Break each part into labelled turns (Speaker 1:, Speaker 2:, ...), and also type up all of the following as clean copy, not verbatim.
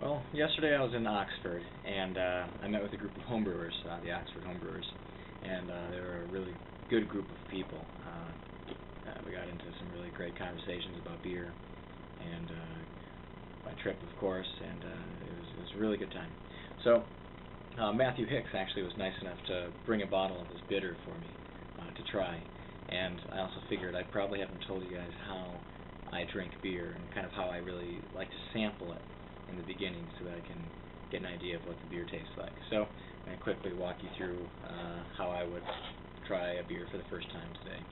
Speaker 1: Well, yesterday I was in Oxford, and I met with a group of homebrewers, the Oxford Home Brewers, and they were a really good group of people. We got into some really great conversations about beer, and my trip, of course, and it was a really good time. So, Matthew Hicks actually was nice enough to bring a bottle of his bitter for me to try, and I also figured I probably haven't told you guys how I drink beer and kind of how I really like to sample it in the beginning so that I can get an idea of what the beer tastes like. So I'm going to quickly walk you through how I would try a beer for the first time today.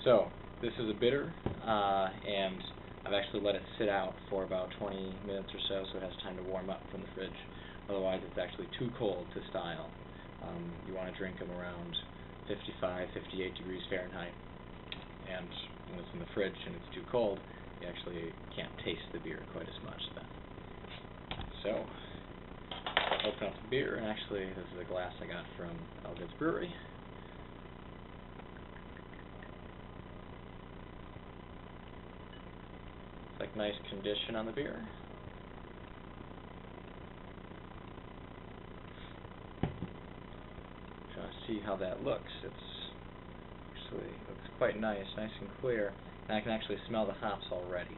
Speaker 1: So this is a bitter, and I've actually let it sit out for about 20 minutes or so it has time to warm up from the fridge. Otherwise it's actually too cold to style. You want to drink them around 55, 58 degrees Fahrenheit, and when it's in the fridge and it's too cold, you actually can't taste the beer quite as much then. So, open up the beer, and actually this is a glass I got from Klages-Mundt Brewery. It's like nice condition on the beer. Trying to see how that looks. Looks quite nice and clear, and I can actually smell the hops already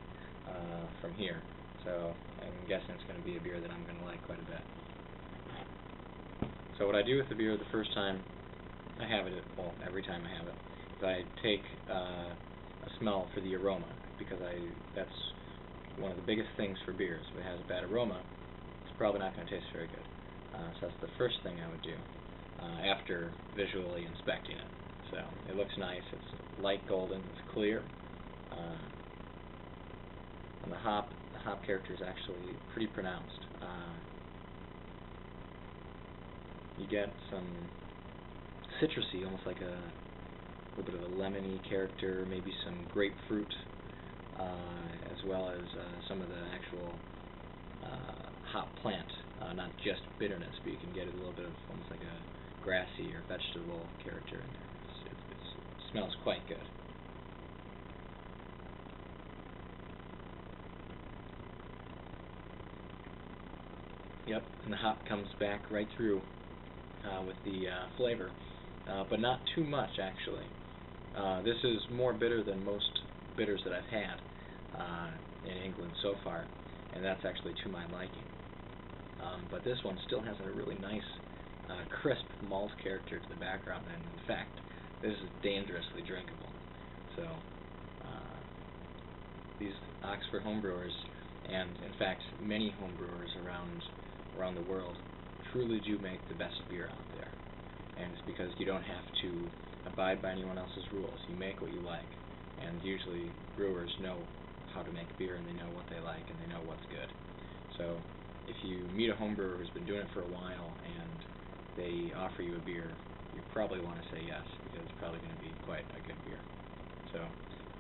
Speaker 1: from here. So I'm guessing it's going to be a beer that I'm going to like quite a bit. So what I do with the beer the first time I have it, well, every time I have it, is I take a smell for the aroma, because that's one of the biggest things for beers. If it has a bad aroma, it's probably not going to taste very good. So that's the first thing I would do after visually inspecting it. So it looks nice, it's light golden, it's clear, and the hop character is actually pretty pronounced. You get some citrusy, almost like a little bit of a lemony character, maybe some grapefruit, as well as some of the actual hop plant, not just bitterness, but you can get a little bit of almost like a grassy or vegetable character in there. It smells quite good. Yep, and the hop comes back right through with the flavor, but not too much actually. This is more bitter than most bitters that I've had in England so far, and that's actually to my liking. But this one still has a really nice crisp malt character to the background, and in fact this is dangerously drinkable. So these Oxford homebrewers, and in fact many homebrewers around the world, truly do make the best beer out there. And it's because you don't have to abide by anyone else's rules. You make what you like, and usually brewers know how to make beer, and they know what they like, and they know what's good. So if you meet a homebrewer who's been doing it for a while and they offer you a beer, you probably want to say yes, because it's probably going to be quite a good beer. So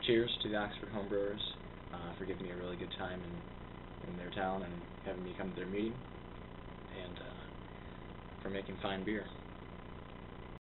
Speaker 1: cheers to the Oxford Home Brewers for giving me a really good time in their town and having me come to their meeting, and for making fine beer.